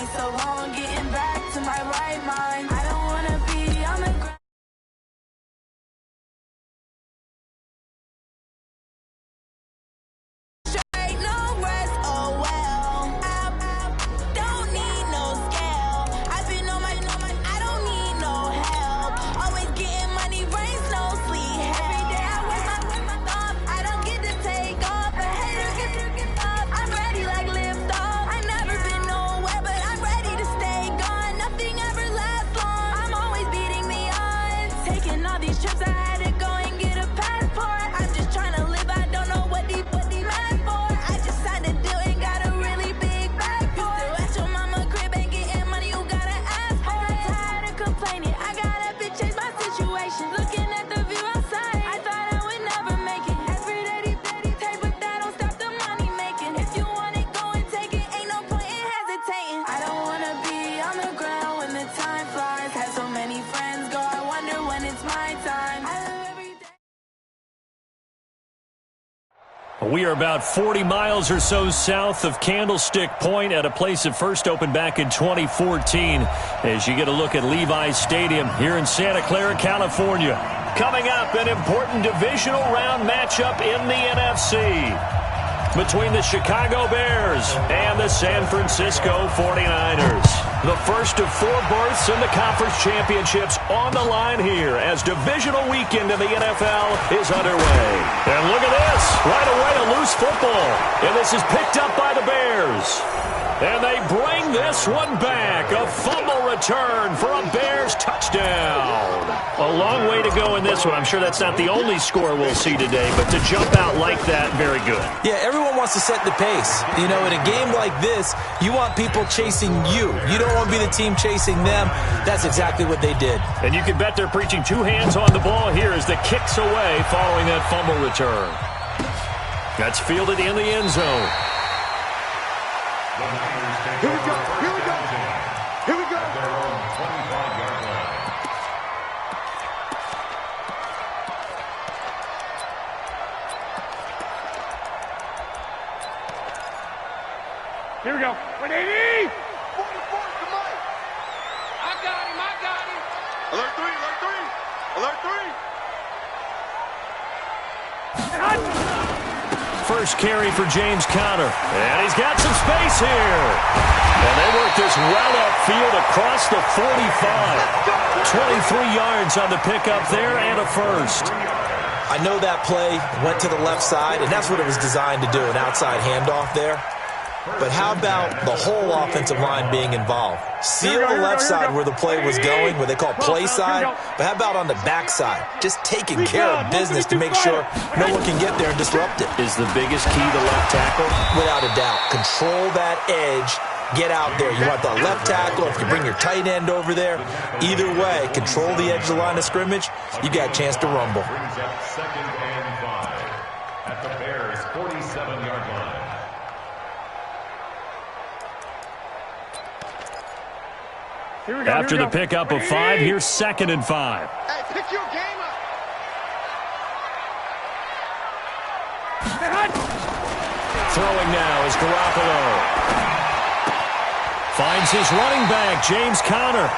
me so long getting back to my right mind. I don't wanna be on the ground. We are about 40 miles or so south of Candlestick Point at a place that first opened back in 2014 as you get a look at Levi's Stadium here in Santa Clara, California. Coming up, an important divisional round matchup in the NFC between the Chicago Bears and the San Francisco 49ers. The first of 4 berths in the conference championships on the line here as divisional weekend in the NFL is underway. And look at this. Right away, a loose football. And this is picked up by the Bears. And they bring this one back. A fumble return for a Bears touchdown. A long way to go in this one. I'm sure that's not the only score we'll see today, but to jump out like that, very good. Yeah, everyone wants to set the pace. You know, in a game like this, you want people chasing you. You don't want to be the team chasing them. That's exactly what they did. And you can bet they're preaching 2 hands on the ball here as the kick's away following that fumble return. That's fielded in the end zone. Here we go. Here we go. Here we go. Their own 25-yard line. Here we go. 180. 44 to Mike. I got him. I got him. Alert 3. Alert 3. Alert 3. First carry for James Conner. And he's got some space here. And they work this well upfield across the 45. 23 yards on the pickup there and a first. I know that play went to the left side, and that's what it was designed to do, an outside handoff there. But how about the whole offensive line being involved? Seal the left side where the play was going, what they call play side. But how about on the back side? Just taking care of business to make sure no one can get there and disrupt it. Is the biggest key the left tackle? Without a doubt. Control that edge. Get out there. You want the left tackle. If you bring your tight end over there, either way, control the edge of the line of scrimmage, you got a chance to rumble. Second and 5 at the Bears' 47-yard line. After the pickup of 5, here's 2nd and 5. Hey, pick your game up. Throwing now is Garoppolo. Finds his running back, James Conner.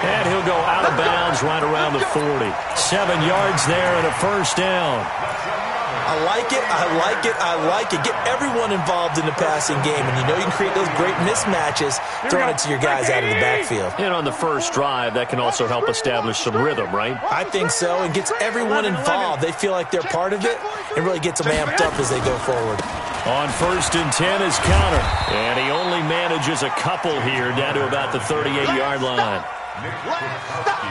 And he'll go out of bounds right around the 40. 7 yards there and a first down. I like it, I like it, I like it. Get everyone involved in the passing game, and you know you can create those great mismatches throwing it to your guys out of the backfield. And on the first drive, that can also help establish some rhythm, right? I think so, and gets everyone involved. They feel like they're part of it, and really gets them amped up as they go forward. On 1st and 10 is Conner, and he only manages a couple here down to about the 38-yard line.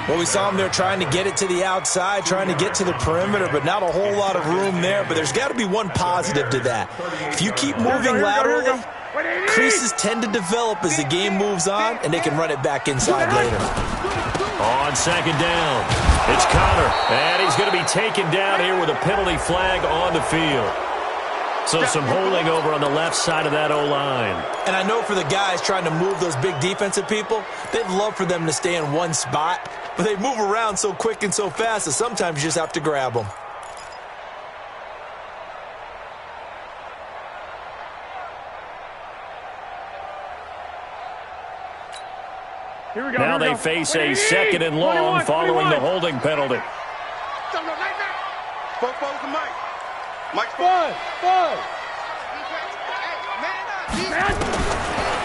Well, we saw him there trying to get it to the outside, trying to get to the perimeter, but not a whole lot of room there. But there's got to be one positive to that. If you keep moving laterally, creases tend to develop as the game moves on, and they can run it back inside later. On 2nd down, it's Conner, and he's going to be taken down here with a penalty flag on the field. So some holding over on the left side of that O-line. And I know for the guys trying to move those big defensive people, they'd love for them to stay in one spot, but they move around so quick and so fast that sometimes you just have to grab them. Now they face a second and long following the holding penalty.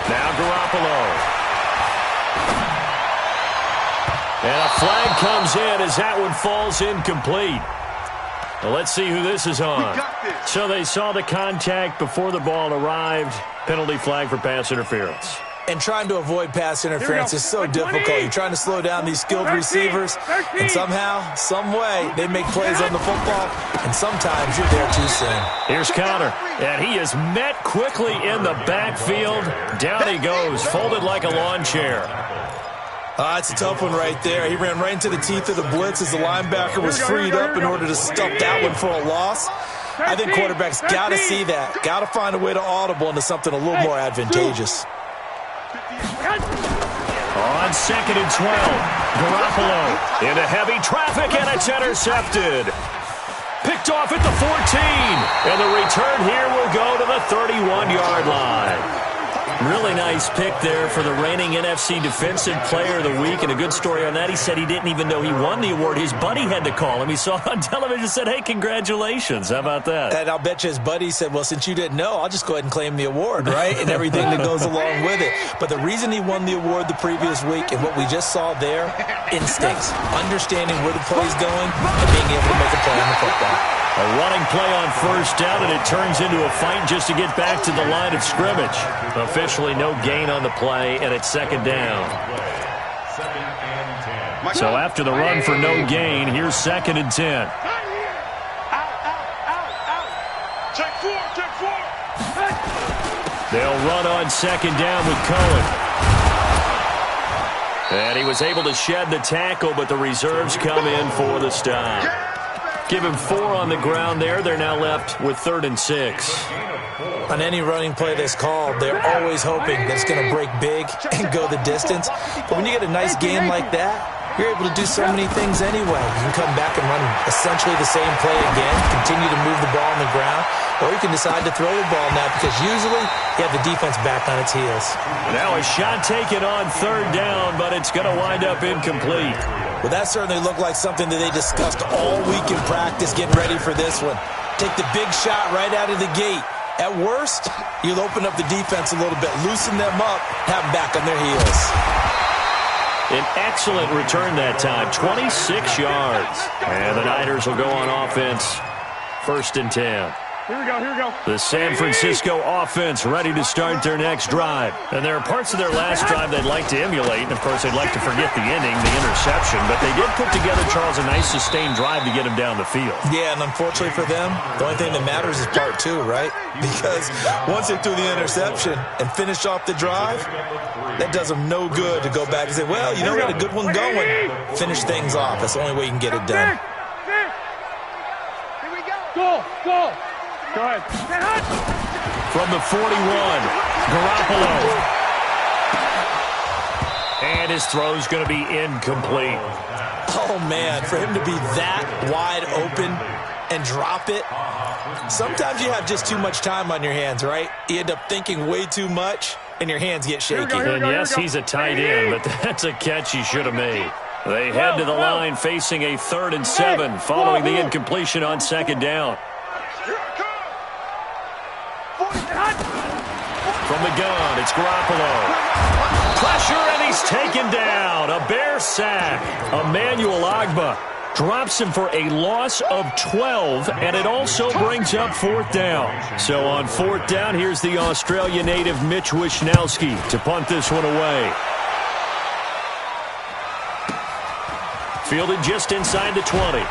Now Garoppolo. And a flag comes in as that one falls incomplete. Well, let's see who this is on. So they saw the contact before the ball arrived. Penalty flag for pass interference. And trying to avoid pass interference is so difficult. You're trying to slow down these skilled receivers, and somehow, some way, they make plays on the football, and sometimes you're there too soon. Here's Connor, and he is met quickly in the backfield. Down he goes, folded like a lawn chair. It's a tough one right there. He ran right into the teeth of the blitz as the linebacker was freed up in order to stuff that one for a loss. I think quarterbacks got to see that. Got to find a way to audible into something a little more advantageous. On 2nd and 12, Garoppolo into heavy traffic, and it's intercepted. Picked off at the 14, and the return here will go to the 31-yard line. Really nice pick there for the reigning NFC Defensive Player of the Week, and a good story on that. He said he didn't even know he won the award. His buddy had to call him. He saw it on television and said, hey, congratulations. How about that? And I'll bet you his buddy said, well, since you didn't know, I'll just go ahead and claim the award, right? And everything that goes along with it. But the reason he won the award the previous week and what we just saw there, instincts, understanding where the play's going and being able to make a play on the football. A running play on first down, and it turns into a fight just to get back to the line of scrimmage. Officially no gain on the play, and it's 2nd down. So after the run for no gain, here's 2nd and 10. They'll run on 2nd down with Cohen. And he was able to shed the tackle, but the reserves come in for the stop. Give him 4 on the ground there. They're now left with 3rd and 6. On any running play that's called, they're always hoping that it's going to break big and go the distance. But when you get a nice gain like that, you're able to do so many things anyway. You can come back and run essentially the same play again, continue to move the ball on the ground, or you can decide to throw the ball now because usually you have the defense back on its heels. Now a shot taken on 3rd down, but it's going to wind up incomplete. Well, that certainly looked like something that they discussed all week in practice getting ready for this one. Take the big shot right out of the gate. At worst, you'll open up the defense a little bit, loosen them up, have them back on their heels. An excellent return that time, 26 yards. And the Niners will go on offense, 1st and 10. Here we go. The San Francisco offense ready to start their next drive. And there are parts of their last drive they'd like to emulate. And, of course, they'd like to forget the inning, the interception. But they did put together, Charles, a nice sustained drive to get him down the field. Yeah, and unfortunately for them, the only thing that matters is part 2, right? Because once they threw the interception and finished off the drive, that does them no good to go back and say, well, you know, we had a good one going. Finish things off. That's the only way you can get it done. Here we go. Go. Go ahead. From the 41, Garoppolo. And his throw's going to be incomplete. Oh, man, for him to be that wide open and drop it, sometimes you have just too much time on your hands, right? You end up thinking way too much, and your hands get shaky. And yes, he's a tight end, but that's a catch he should have made. They head to the line facing a 3rd and 7 following the incompletion on 2nd down. From the gun, it's Garoppolo. Pressure, and he's taken down. A Bear sack. Emmanuel Ogbah drops him for a loss of 12, and it also brings up 4th down. So on 4th down, here's the Australia native Mitch Wishnowsky to punt this one away. Fielded just inside the 20.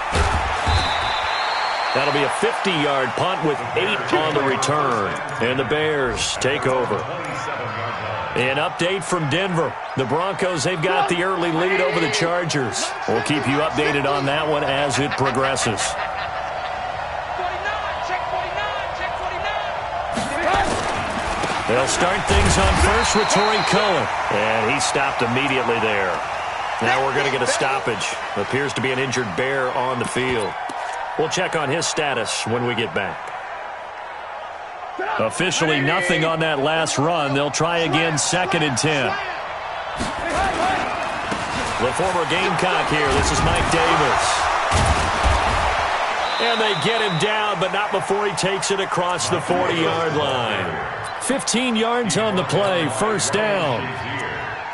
That'll be a 50-yard punt with 8 on the return. And the Bears take over. An update from Denver. The Broncos, they've got the early lead over the Chargers. We'll keep you updated on that one as it progresses. They'll start things on first with Torrey Cohen. And he stopped immediately there. Now we're going to get a stoppage. Appears to be an injured Bear on the field. We'll check on his status when we get back. Officially nothing on that last run. They'll try again, 2nd and 10. The former Gamecock here. This is Mike Davis. And they get him down, but not before he takes it across the 40-yard line. 15 yards on the play, first down.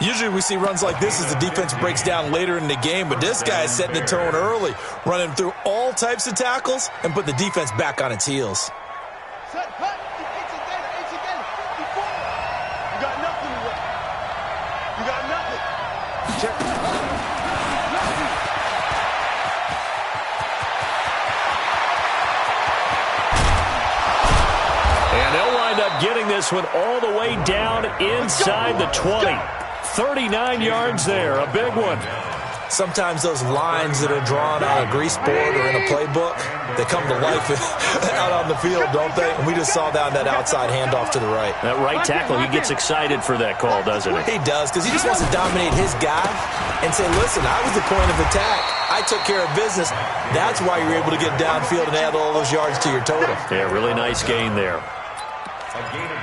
Usually we see runs like this as the defense breaks down later in the game, but this guy is setting the tone early, running through all types of tackles and put the defense back on its heels. You got nothing to run. You got nothing. Check. And they'll wind up getting this one all the way down inside the 20. 39 yards there, a big one. Sometimes those lines that are drawn on a grease board or in a playbook, they come to life out on the field, don't they? And we just saw down that outside handoff to the right. That right tackle, he gets excited for that call, doesn't he? He does, because he just wants to dominate his guy and say, listen, I was the point of attack. I took care of business. That's why you're able to get downfield and add all those yards to your total. Yeah, really nice gain there.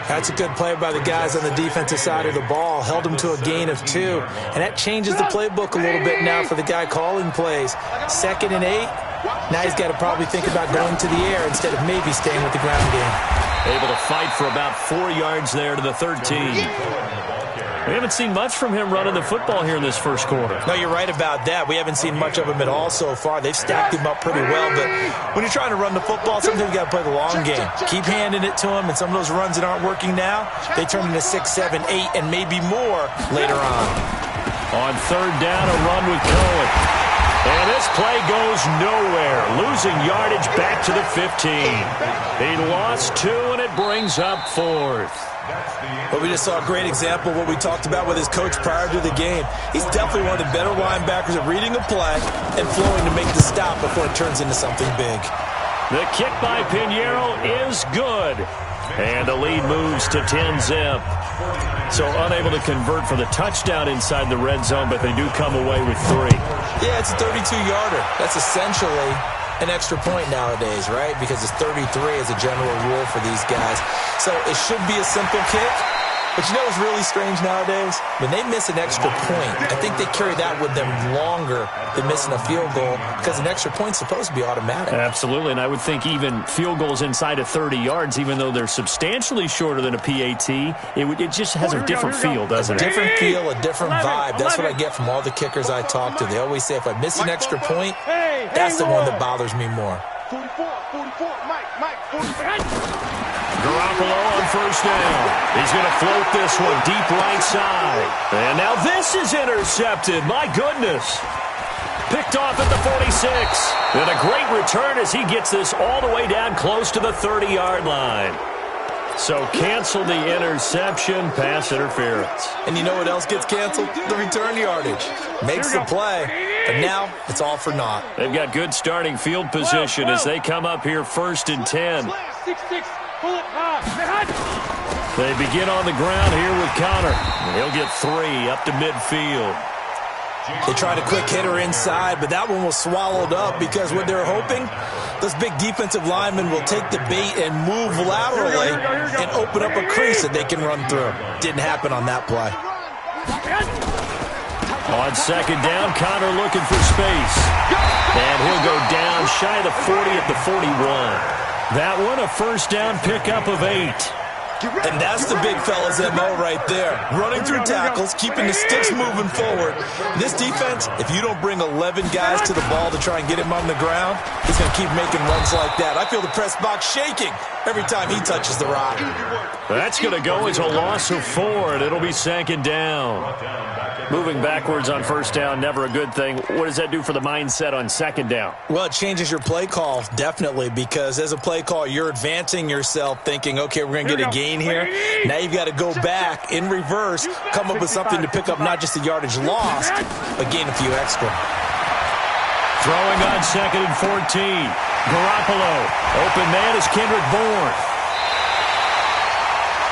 That's a good play by the guys on the defensive side of the ball. Held him to a gain of 2. And that changes the playbook a little bit now for the guy calling plays. 2nd and 8. Now he's got to probably think about going to the air instead of maybe staying with the ground game. Able to fight for about 4 yards there to the 13. We haven't seen much from him running the football here in this first quarter. No, you're right about that. We haven't seen much of him at all so far. They've stacked him up pretty well, but when you're trying to run the football, sometimes you got to play the long game. Keep handing it to him, and some of those runs that aren't working now, they turn into 6, 7, 8, and maybe more later on. On 3rd down, a run with Cohen. And this play goes nowhere. Losing yardage back to the 15. He lost 2, and it brings up 4th. But we just saw a great example of what we talked about with his coach prior to the game. He's definitely one of the better linebackers at reading a play and flowing to make the stop before it turns into something big. The kick by Pinheiro is good. And the lead moves to 10-zip. So unable to convert for the touchdown inside the red zone, but they do come away with 3. Yeah, it's a 32-yarder. That's essentially an extra point nowadays, right? Because it's 33 as a general rule for these guys. So it should be a simple kick. But you know what's really strange nowadays? When they miss an extra point, I think they carry that with them longer than missing a field goal because an extra point's supposed to be automatic. Absolutely, and I would think even field goals inside of 30 yards, even though they're substantially shorter than a PAT, it just has a different feel, doesn't it? A different feel, a different vibe. That's what I get from all the kickers I talk to. They always say if I miss an extra point, that's the one that bothers me more. 44, Mike, 44. Garoppolo on 1st down. He's going to float this one deep right side. And now this is intercepted. My goodness. Picked off at the 46. And a great return as he gets this all the way down close to the 30-yard line. So cancel the interception, pass interference. And you know what else gets canceled? The return yardage. Makes the play, but now it's all for naught. They've got good starting field position as they come up here 1st and 10. 6-6. They begin on the ground here with Connor. He'll get 3 up to midfield. They tried a quick hitter inside, but that one was swallowed up because what they're hoping, those big defensive linemen will take the bait and move laterally and open up a crease that they can run through. Didn't happen on that play. On 2nd down, Connor looking for space. And he'll go down shy of the 40 at the 41. That one, a 1st down pickup of 8. And that's the big fella's MO right there. Running through tackles, keeping the sticks moving forward. This defense, if you don't bring 11 guys to the ball to try and get him on the ground, he's going to keep making runs like that. I feel the press box shaking every time he touches the rock. That's going to go as a loss of 4, and it'll be 2nd down. Moving backwards on 1st down, never a good thing. What does that do for the mindset on 2nd down? Well, it changes your play call, definitely, because as a play call, you're advancing yourself thinking, okay, we're going to get a gain here. Now you've got to go back in reverse, come up with something to pick up not just the yardage lost, but gain a few extra. Throwing on 2nd and 14. Garoppolo. Open man is Kendrick Bourne.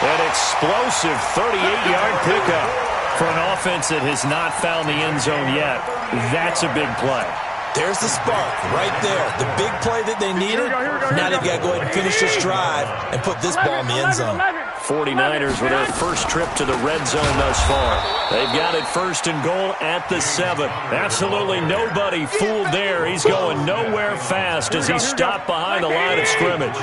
An explosive 38-yard pickup. For an offense that has not found the end zone yet, that's a big play. There's the spark right there. The big play that they needed. Now they've got to go ahead and finish this drive and put this ball in the end zone. 49ers with their first trip to the red zone thus far. They've got it 1st and goal at the 7. Absolutely nobody fooled there. He's going nowhere fast as he stopped behind the line of scrimmage.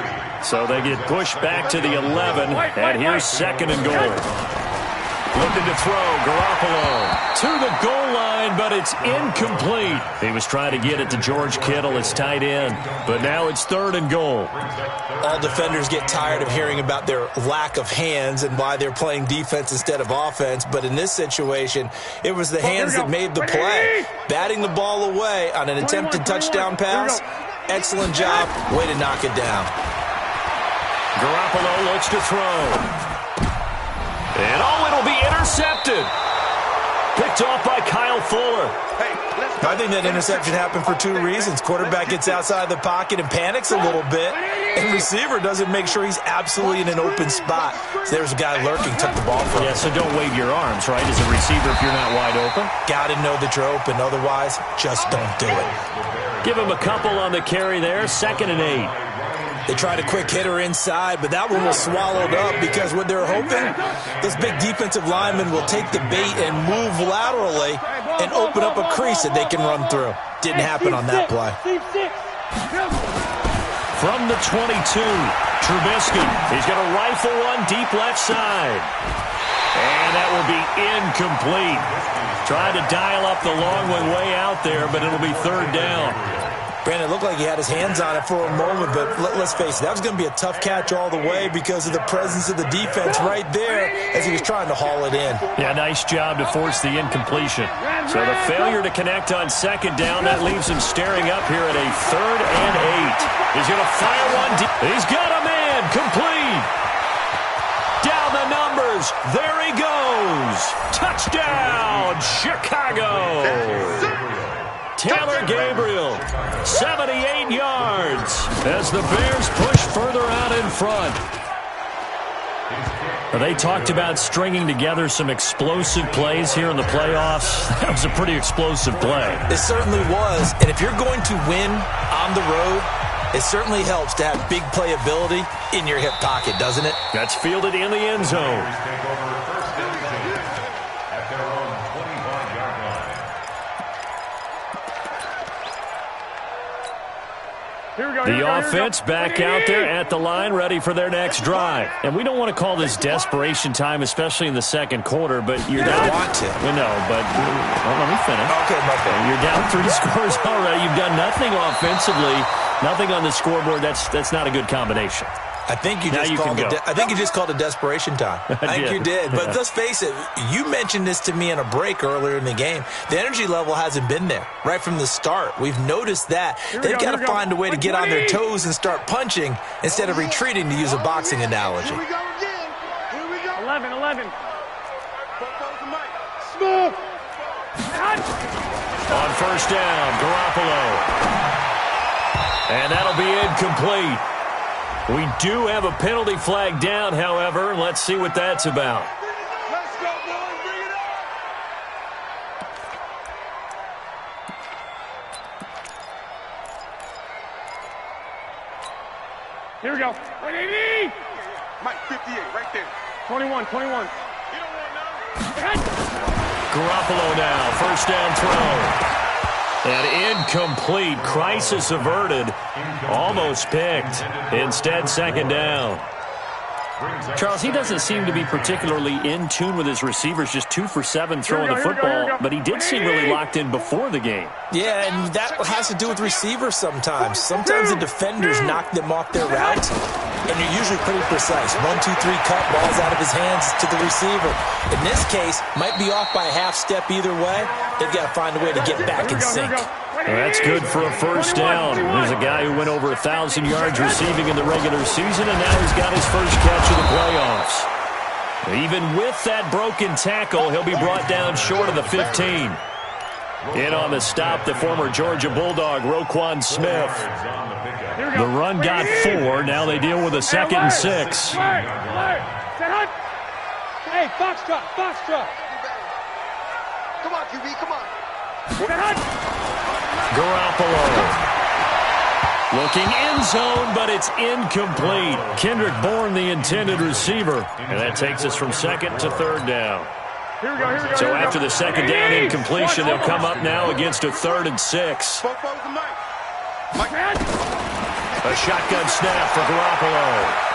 So they get pushed back to the 11, and here's 2nd and goal. Looking to throw, Garoppolo to the goal line, but it's incomplete. He was trying to get it to George Kittle, his tight end, but now it's 3rd and goal. All defenders get tired of hearing about their lack of hands and why they're playing defense instead of offense, but in this situation, it was the hands that made the play. Batting the ball away on an attempted touchdown pass, excellent job, way to knock it down. Garoppolo looks to throw. And it'll be intercepted. Picked off by Kyle Fuller. I think that interception happened for 2 reasons. Quarterback gets outside the pocket and panics a little bit, and receiver doesn't make sure he's absolutely in an open spot. So there's a guy lurking, took the ball from him. Yeah, so don't wave your arms, right, as a receiver if you're not wide open. Got to know that you're open. Otherwise, just don't do it. Give him a couple on the carry there. 2nd and 8. They tried a quick hitter inside, but that one was swallowed up because what they're hoping, this big defensive lineman will take the bait and move laterally and open up a crease that they can run through. Didn't happen on that play. From the 22, Trubisky. He's going to rifle one deep left side. And that will be incomplete. Tried to dial up the long one way out there, but it'll be 3rd down. Brandon, it looked like he had his hands on it for a moment, but let's face it, that was going to be a tough catch all the way because of the presence of the defense right there as he was trying to haul it in. Yeah, nice job to force the incompletion. So the failure to connect on 2nd down, that leaves him staring up here at a 3rd and 8. He's going to fire one deep. He's got a man, complete. Down the numbers. There he goes. Touchdown, Chicago. Taylor Gabriel, 78 yards as the Bears push further out in front. They talked about stringing together some explosive plays here in the playoffs. That was a pretty explosive play. It certainly was, and if you're going to win on the road, it certainly helps to have big playability in your hip pocket, doesn't it? That's fielded in the end zone. The offense back out there at the line, ready for their next drive. And we don't want to call this desperation time, especially in the 2nd quarter, but you're down. I want to. No, but let me finish. Okay, my bad. You're down 3 scores already. You've done nothing offensively, nothing on the scoreboard. That's not a good combination. I think you just called it desperation time. I think you did. But let's face it, you mentioned this to me in a break earlier in the game. The energy level hasn't been there right from the start. We've noticed that. They've got to find a way to get on their toes and start punching instead of retreating, to use a boxing analogy. Here we go again. Here we go. 11. Smooth. On 1st down, Garoppolo. And that'll be incomplete. We do have a penalty flag down, however. Let's see what that's about. Let's go, boys. Bring it up. Here we go. Mike, 58, right there. 21. You don't want none. Garoppolo now, 1st down throw. And incomplete. Crisis averted. Almost picked. Instead, 2nd down. Charles, he doesn't seem to be particularly in tune with his receivers, just 2 for 7 throwing the football, but he did seem really locked in before the game. Yeah, and that has to do with receivers sometimes. Sometimes the defenders knock them off their route, and you're usually pretty precise. 1, 2, 3 cut, ball's out of his hands to the receiver. In this case, might be off by a half step either way. They've got to find a way to get back in sync. Well, that's good for a 1st down. There's a guy who went over 1,000 yards receiving in the regular season, and now he's got his first catch of the playoffs. Even with that broken tackle, he'll be brought down short of the 15. In on the stop, the former Georgia Bulldog, Roquan Smith. The run got 4. Now they deal with a 2nd and 6. Hey, Foxtrot. Come on, QB, come on. Garoppolo. Looking end zone, but it's incomplete. Kendrick Bourne, the intended receiver. And that takes us from second to third down. Here we go, here we go. So after the second down incompletion, they'll come up now against a 3rd and 6. A shotgun snap for Garoppolo.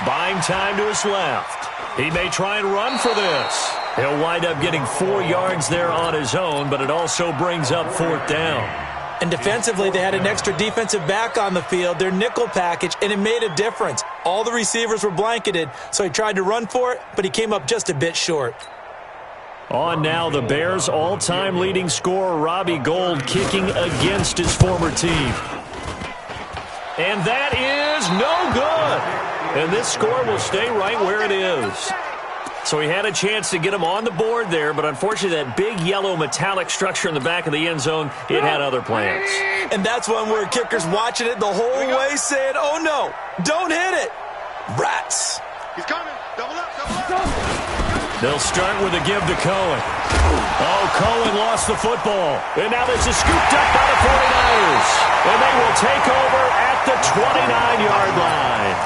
Buying time to his left. He may try and run for this. He'll wind up getting 4 yards there on his own, but it also brings up 4th down. And defensively, they had an extra defensive back on the field, their nickel package, and it made a difference. All the receivers were blanketed, so he tried to run for it, but he came up just a bit short. On now, the Bears' all-time leading scorer, Robbie Gould, kicking against his former team. And that is no good. And this score will stay right where it is. So he had a chance to get him on the board there, but unfortunately that big yellow metallic structure in the back of the end zone, it had other plans. And that's one where kicker's watching it the whole way saying, oh no, don't hit it. Rats. He's coming. Double up, double up. They'll start with a give to Cohen. Oh, Cohen lost the football. And now this is scooped up by the 49ers. And they will take over at the 29-yard line.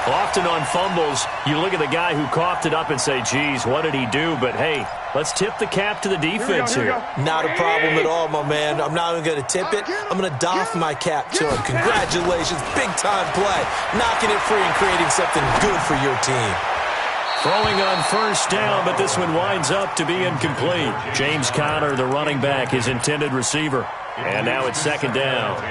Often on fumbles, you look at the guy who coughed it up and say, geez, what did he do? But, hey, let's tip the cap to the defense here. Not a problem at all, my man. I'm not even going to tip it. I'm going to doff my cap to him. Congratulations. Big-time play. Knocking it free and creating something good for your team. Throwing on first down, but this one winds up to be incomplete. James Conner, the running back, his intended receiver. And now it's 2nd down.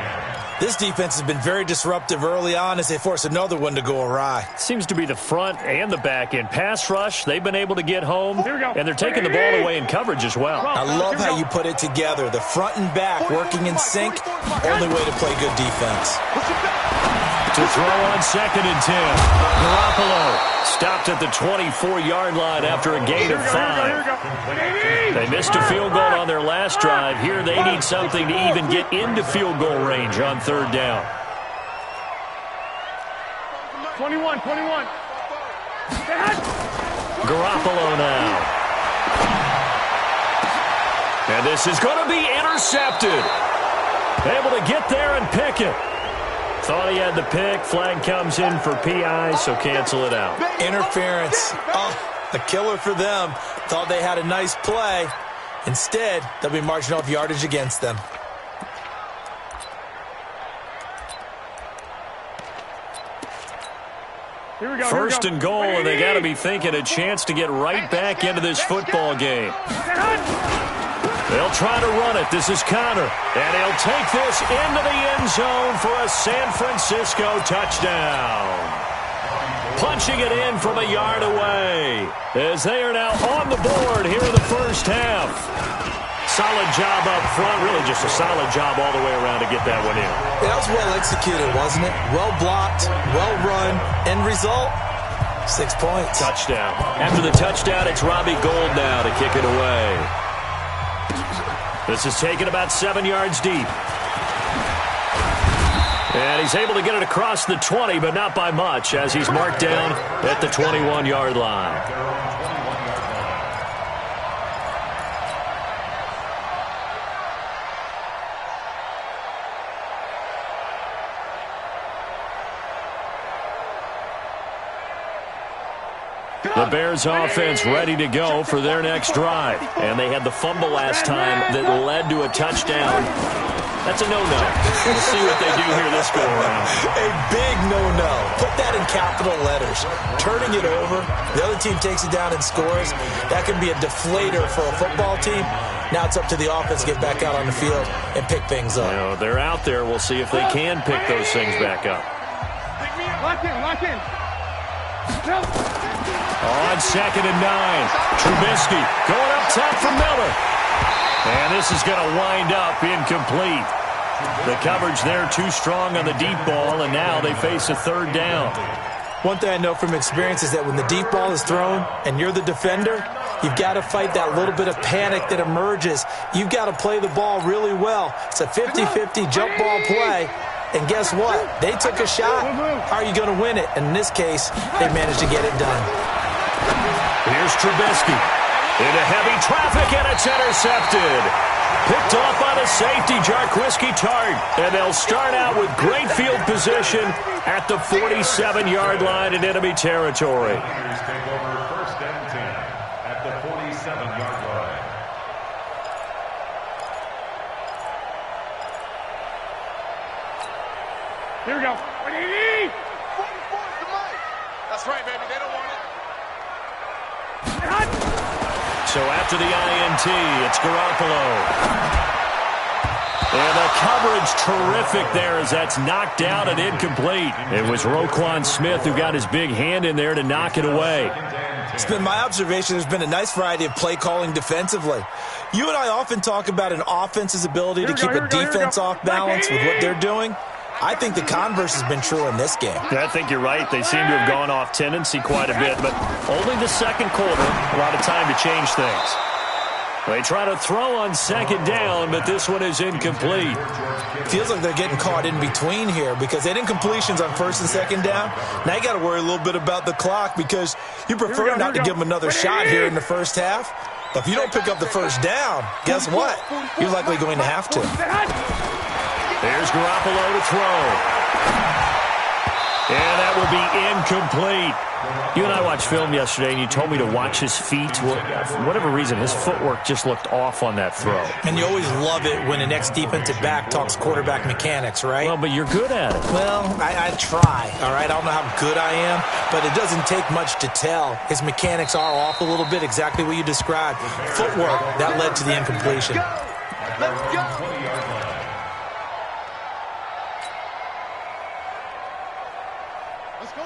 This defense has been very disruptive early on as they force another one to go awry. Seems to be the front and the back end. Pass rush, they've been able to get home, and they're taking the ball away in coverage as well. I love how you put it together. The front and back working in sync, only way to play good defense. To throw on 2nd and 10. Garoppolo stopped at the 24-yard line after a gain of 5. They missed a field goal on their last drive. Here they need something to even get into field goal range on 3rd down. 21. Garoppolo now. And this is going to be intercepted. Able to get there and pick it. Thought he had the pick. Flag comes in for PI, so cancel it out. Interference. Oh, a killer for them. Thought they had a nice play. Instead, they'll be marching off yardage against them. Here we go. First and goal, and they got to be thinking a chance to get right back into this football game. They'll try to run it. This is Conner. And he'll take this into the end zone for a San Francisco touchdown. Punching it in from a yard away as they are now on the board here in the first half. Solid job up front. Really just a solid job all the way around to get that one in. That was well executed, wasn't it? Well blocked, well run. End result, 6 points. Touchdown. After the touchdown, it's Robbie Gould now to kick it away. This is taken about 7 yards deep. And he's able to get it across the 20, but not by much, as he's marked down at the 21-yard line. The Bears offense ready to go for their next drive. And they had the fumble last time that led to a touchdown. That's a no-no. We'll see what they do here this go around. A big no-no. Put that in capital letters. Turning it over, the other team takes it down and scores. That can be a deflator for a football team. Now it's up to the offense to get back out on the field and pick things up. You know, they're out there. We'll see if they can pick those things back up. Lock in. On 2nd and 9, Trubisky going up top for Miller. And this is going to wind up incomplete. The coverage there too strong on the deep ball, and now they face a 3rd down. One thing I know from experience is that when the deep ball is thrown and you're the defender, you've got to fight that little bit of panic that emerges. You've got to play the ball really well. It's a 50-50 jump ball play. And guess what? They took a shot. How are you going to win it? And in this case, they managed to get it done. Here's Trubisky into heavy traffic, and it's intercepted. Picked off by the safety, Jarquiski Tart. And they'll start out with great field position at the 47-yard line in enemy territory. Take over first and 10 at the 47-yard line. Here we go. 180. That's right, baby. They don't want it. So after the INT, it's Garoppolo. And the coverage terrific there as that's knocked down and incomplete. It was Roquan Smith who got his big hand in there to knock it away. It's been my observation there's been a nice variety of play calling defensively. You and I often talk about an offense's ability to keep a defense off balance with what they're doing. I think the converse has been true in this game. Yeah, I think you're right. They seem to have gone off tendency quite a bit, but only the second quarter, a lot of time to change things. They try to throw on second down, but this one is incomplete. Feels like they're getting caught in between here because they did incompletions on first and second down. Now you got to worry a little bit about the clock because you prefer not to give them another shot here in the first half. But if you don't pick up the first down, guess what? You're likely going to have to. There's Garoppolo to throw. And that will be incomplete. You and I watched film yesterday, and you told me to watch his feet. Well, for whatever reason, his footwork just looked off on that throw. And you always love it when an ex-defensive back talks quarterback mechanics, right? Well, but you're good at it. Well, I try, all right? I don't know how good I am, but it doesn't take much to tell. His mechanics are off a little bit, exactly what you described. Footwork, that led to the incompletion. Let's go.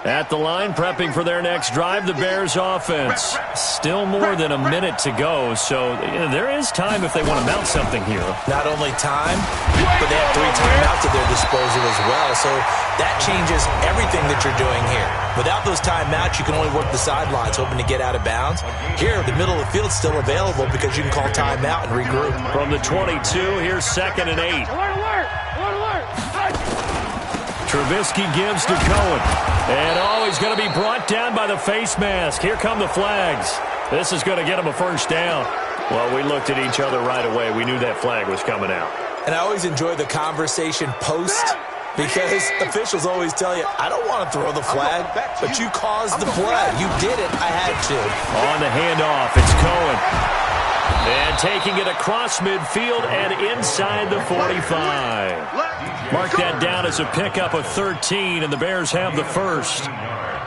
At the line, prepping for their next drive, the Bears offense. Still more than a minute to go, so there is time if they want to mount something here. Not only time, but they have 3 timeouts at their disposal as well, so that changes everything that you're doing here. Without those timeouts, you can only work the sidelines, hoping to get out of bounds. Here, the middle of the field's still available because you can call timeout and regroup. From the 22, here's 2nd and 8. Alert, alert. Alert, alert. Trubisky gives to Cohen. And he's going to be brought down by the face mask. Here come the flags. This is going to get him a first down. Well, we looked at each other right away. We knew that flag was coming out. And I always enjoy the conversation post because officials always tell you, I don't want to throw the flag, but you caused the play. You did it. I had to. On the handoff, it's Cohen. And taking it across midfield and inside the 45. Mark that down as a pickup of 13, and the Bears have the first.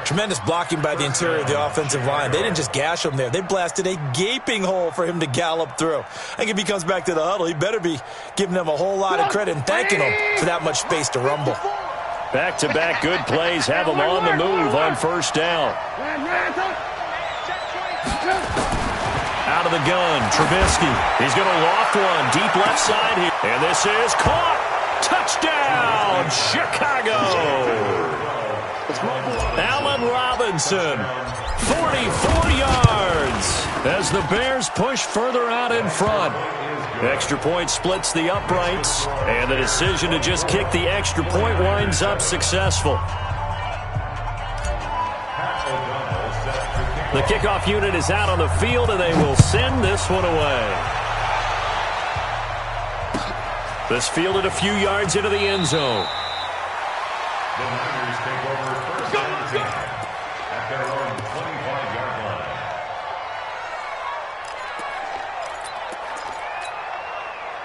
Tremendous blocking by the interior of the offensive line. They didn't just gash him there. They blasted a gaping hole for him to gallop through. I think if he comes back to the huddle, he better be giving them a whole lot of credit and thanking them for that much space to rumble. Back-to-back good plays have them on the move on first down. Out of the gun, Trubisky. He's going to loft one deep left side here. And this is caught. Touchdown, Chicago. Allen Robinson, 44 yards as the Bears push further out in front. Extra point splits the uprights, and the decision to just kick the extra point winds up successful. The kickoff unit is out on the field, and they will send this one away. This fielded a few yards into the end zone. The Niners take over first and 10 at their own 25-yard line.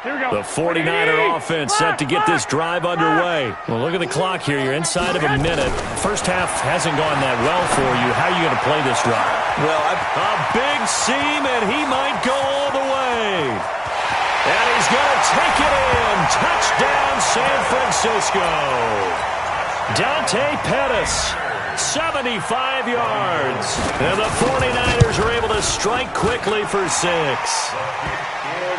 Here we go. The 49er offense set to get this drive underway. Well, look at the clock here. You're inside of a minute. First half hasn't gone that well for you. How are you going to play this drive? Well, a big seam, and he might go all the way. And he's going to take it in. Touchdown, San Francisco. Dante Pettis, 75 yards. And the 49ers are able to strike quickly for 6.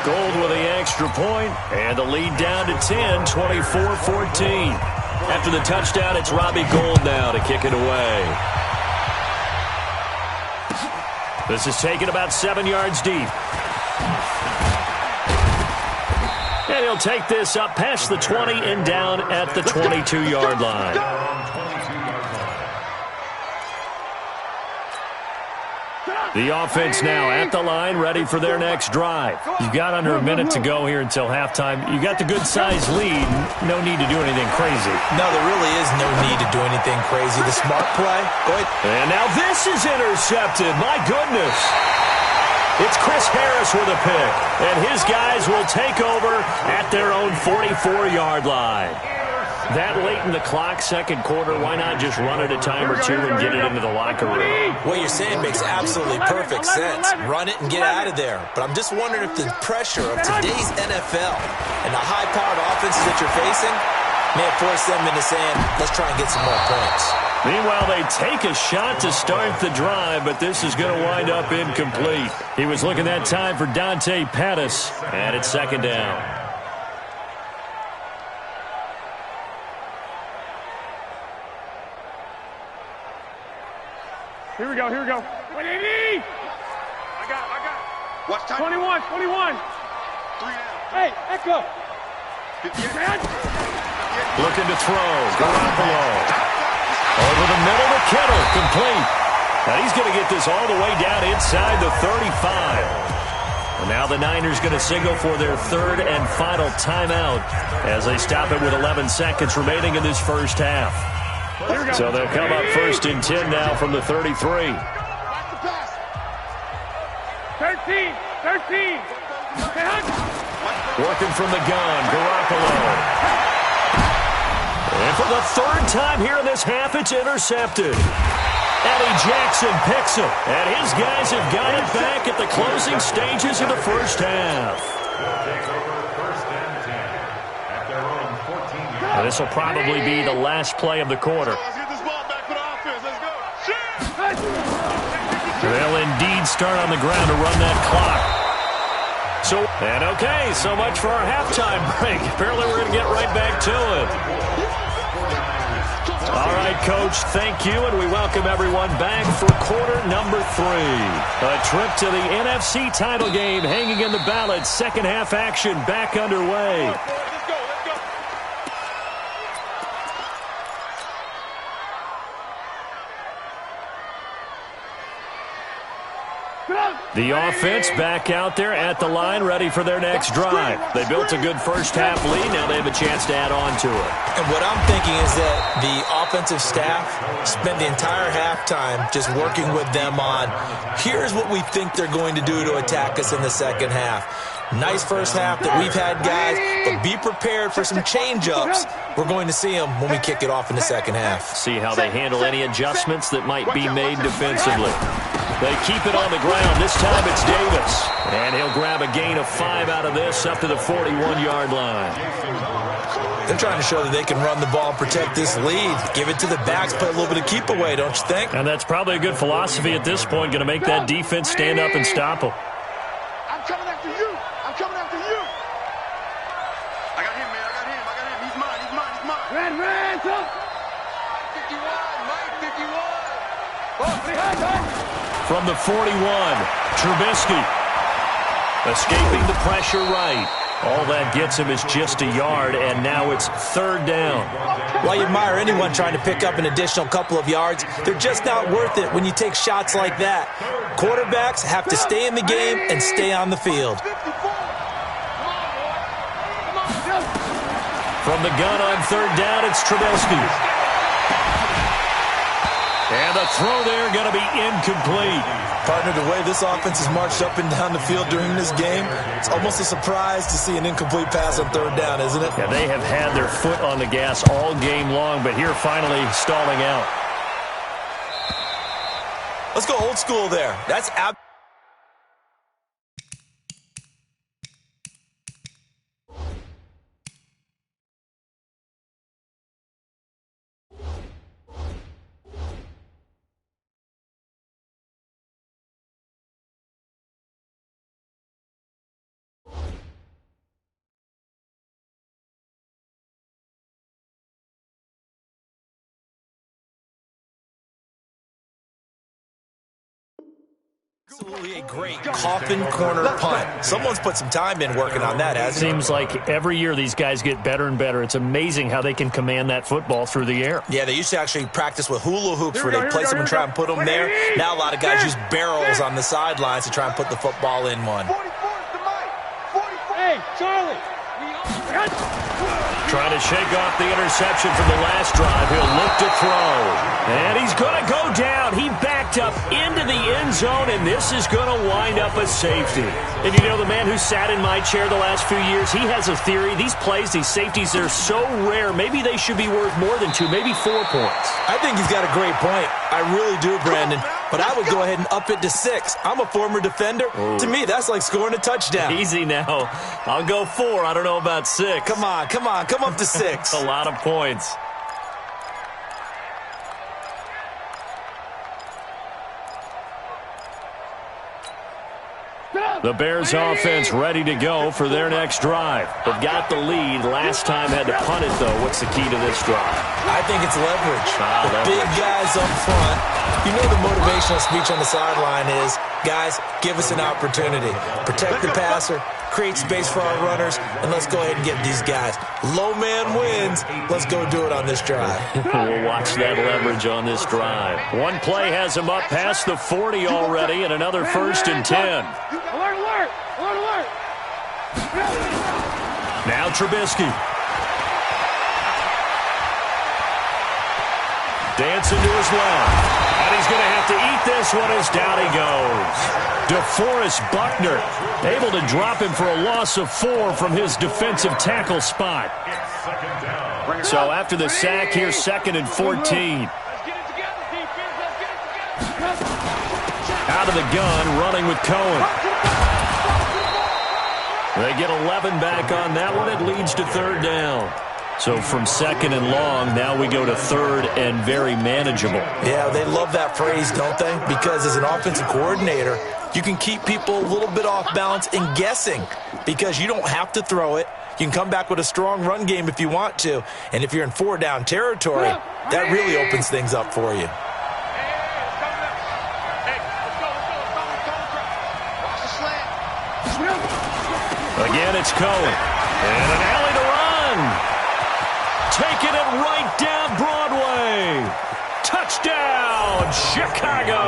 Gold with the extra point, and the lead down to 10, 24-14. After the touchdown, it's Robbie Gould now to kick it away. This is taken about 7 yards deep. And he'll take this up past the 20 and down at the 22-yard line. The offense now at the line, ready for their next drive. You've got under a minute to go here until halftime. You got the good-sized lead. No need to do anything crazy. No, there really is no need to do anything crazy. The smart play, go ahead. And now this is intercepted. My goodness. It's Chris Harris with a pick, and his guys will take over at their own 44-yard line. That late in the clock, second quarter, why not just run it a time or two and get it into the locker room? What you're saying makes absolutely perfect sense. Run it and get out of there. But I'm just wondering if the pressure of today's NFL and the high-powered offenses that you're facing may have forced them into saying, let's try and get some more points. Meanwhile, they take a shot to start the drive, but this is going to wind up incomplete. He was looking that time for Dante Pettis, and it's second down. Here we go, here we go. 180! I got it. Watch time. 21, 21. 3 down. Hey, Echo. 58. Man. Looking to throw. Garoppolo. Over the middle to Kittle. Complete. And he's going to get this all the way down inside the 35. And now the Niners going to signal for their third and final timeout as they stop it with 11 seconds remaining in this first half. So they'll come up first and 10 now from the 33. 13, 13. Working from the gun, Garoppolo. And for the third time here in this half, it's intercepted. Eddie Jackson picks him, and his guys have got it back at the closing stages of the first half. And this will probably be the last play of the quarter. Let's get this ball back for the offense. Let's go. They'll indeed start on the ground to run that clock. Okay, so much for our halftime break. Apparently we're going to get right back to it. All right, Coach, thank you, and we welcome everyone back for quarter number 3. A trip to the NFC title game hanging in the balance. Second half action back underway. The offense back out there at the line, ready for their next drive. They built a good first-half lead. Now they have a chance to add on to it. And what I'm thinking is that the offensive staff spent the entire halftime just working with them on, here's what we think they're going to do to attack us in the second half. Nice first half that we've had, guys, but be prepared for some change-ups. We're going to see them when we kick it off in the second half. See how they handle any adjustments that might be made defensively. They keep it on the ground. This time it's Davis. And he'll grab a gain of 5 out of this up to the 41-yard line. They're trying to show that they can run the ball and protect this lead. Give it to the backs, play a little bit of keep away, don't you think? And that's probably a good philosophy at this point, going to make that defense stand up and stop them. I'm coming after you. I'm coming after you. I got him, man. I got him. He's mine. He's mine. He's mine. Red, top. 51. Mike, 51. Oh, behind, guys. From the 41, Trubisky escaping the pressure right. All that gets him is just a yard, and now it's third down. While you admire anyone trying to pick up an additional couple of yards, they're just not worth it when you take shots like that. Quarterbacks have to stay in the game and stay on the field. From the gun on third down, it's Trubisky. And the throw there going to be incomplete. Partner, the way this offense has marched up and down the field during this game, it's almost a surprise to see an incomplete pass on third down, isn't it? Yeah, they have had their foot on the gas all game long, but here finally stalling out. Let's go old school there. That's Absolutely a great coffin corner punt. Someone's put some time in working on that, hasn't it? Seems like every year these guys get better and better. It's amazing how they can command that football through the air. Yeah, they used to actually practice with hula hoops where they place them and try and put them there. Now a lot of guys use barrels on the sidelines to try and put the football in one. Hey, Charlie. Trying to shake off the interception from the last drive. He'll look to throw. And he's going to go down. He backed up into the end zone, and this is going to wind up a safety. And you know, the man who sat in my chair the last few years, he has a theory. These plays, these safeties, they're so rare. Maybe they should be worth more than 2, maybe 4 points. I think he's got a great point. I really do, Brandon. But I would go ahead and up it to 6. I'm a former defender. Ooh. To me, that's like scoring a touchdown. Easy now. I'll go 4. I don't know about 6. Come on, come on. Come up to 6. A lot of points. The Bears offense ready to go for their next drive. They've got the lead. Last time had to punt it, though. What's the key to this drive? I think it's leverage. The leverage. big guys up front. You know the motivational speech on the sideline is, guys, give us an opportunity. Protect the passer, create space for our runners, and let's go ahead and get these guys. Low man wins. Let's go do it on this drive. We'll watch that leverage on this drive. One play has him up past the 40 already, and another 1st and 10. Alert, alert, alert, alert. Now Trubisky. Dancing to his left. And he's going to have to eat this one as down he goes. DeForest Buckner able to drop him for a loss of 4 from his defensive tackle spot. So after the sack, here's 2nd and 14. Let's get it together, defense. Let's get it together. Out of the gun, running with Cohen. They get 11 back on that one. It leads to 3rd down. So from 2nd and long, now we go to 3rd and very manageable. Yeah, they love that phrase, don't they? Because as an offensive coordinator, you can keep people a little bit off balance and guessing because you don't have to throw it. You can come back with a strong run game if you want to. And if you're in 4-down territory, that really opens things up for you. Again, it's Cohen. And an alley to run. Taking it right down Broadway. Touchdown, Chicago.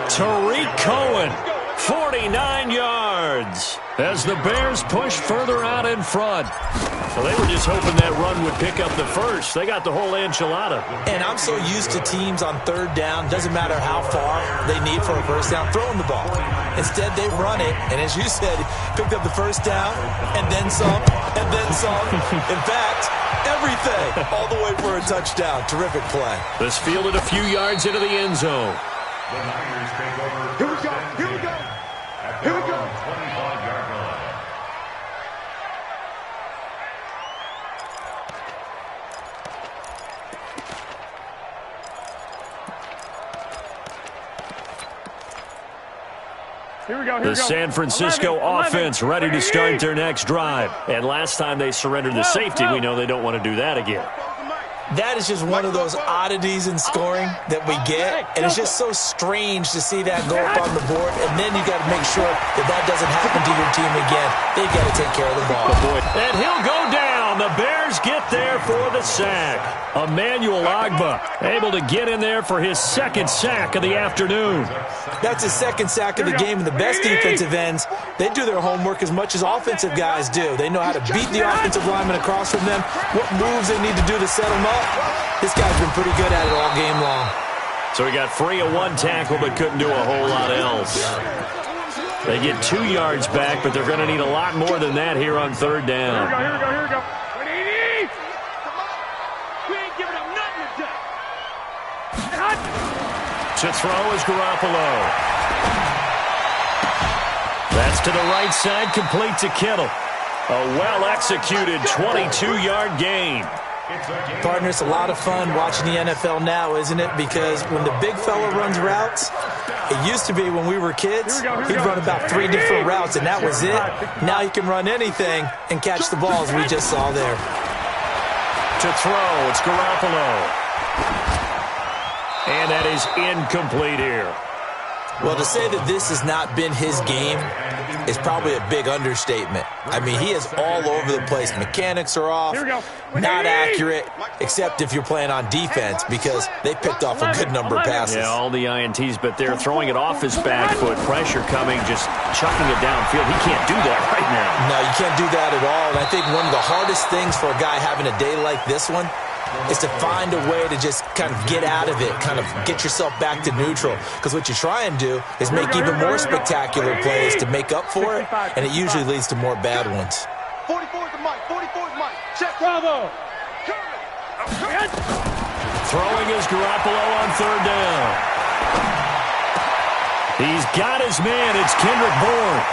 Tariq Cohen, 49 yards. As the Bears push further out in front. Well, they were just hoping that run would pick up the first. They got the whole enchilada. And I'm so used to teams on 3rd down, doesn't matter how far they need for a 1st down, throwing the ball. Instead, they run it, and as you said, picked up the 1st down, and then some, and then some. In fact, everything, all the way for a touchdown. Terrific play. This fielded a few yards into the end zone. The Niners take over. Here we go, here we go. At their own 25-yard line. Here we go, here The San Francisco offense ready to start their next drive. And last time they surrendered the safety, we know they don't want to do that again. That is just one of those oddities in scoring that we get, and it's just so strange to see that go up on the board, and then you got to make sure that doesn't happen to your team again. They got to take care of the ball. And he'll go down. The Bears get there for the sack. Emmanuel Ogbah able to get in there for his 2nd sack of the afternoon. That's his 2nd sack of the game, and the best defensive ends, they do their homework as much as offensive guys do. They know how to beat the offensive lineman across from them, what moves they need to do to set them up. This guy's been pretty good at it all game long. So he got free of 1 tackle but couldn't do a whole lot else. They get 2 yards back, but they're going to need a lot more than that here on 3rd down. Here we go, here we go. We ain't giving up nothing today. To throw is Garoppolo. That's to the right side, complete to Kittle. A well-executed 22-yard gain. Partner, it's a lot of fun watching the NFL now, isn't it? Because when the big fella runs routes, it used to be when we were kids, he'd run about 3 different routes, and that was it. Now he can run anything and catch the balls we just saw there. To throw, it's Garoppolo. And that is incomplete here. Well, to say that this has not been his game is probably a big understatement. I mean, he is all over the place. Mechanics are off, not accurate, except if you're playing on defense because they picked off a good number of passes. Yeah, all the INTs, but they're throwing it off his back foot. Pressure coming, just chucking it downfield. He can't do that right now. No, you can't do that at all. And I think one of the hardest things for a guy having a day like this one is to find a way to just kind of get out of it, kind of get yourself back to neutral. Because what you try and do is make even more spectacular plays to make up for it, and it usually leads to more bad ones. 44 is the mic. 44 is the mic. Check. Bravo. Throwing is Garoppolo on third down. He's got his man. It's Kendrick Bourne.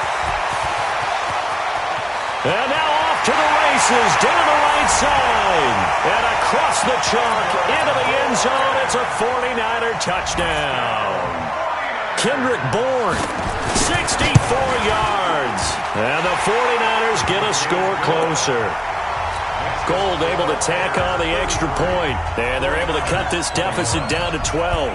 And now off to the races, down the right side. And across the chalk, into the end zone. It's a 49er touchdown. Kendrick Bourne, 64 yards. And the 49ers get a score closer. Gold able to tack on the extra point. And they're able to cut this deficit down to 12.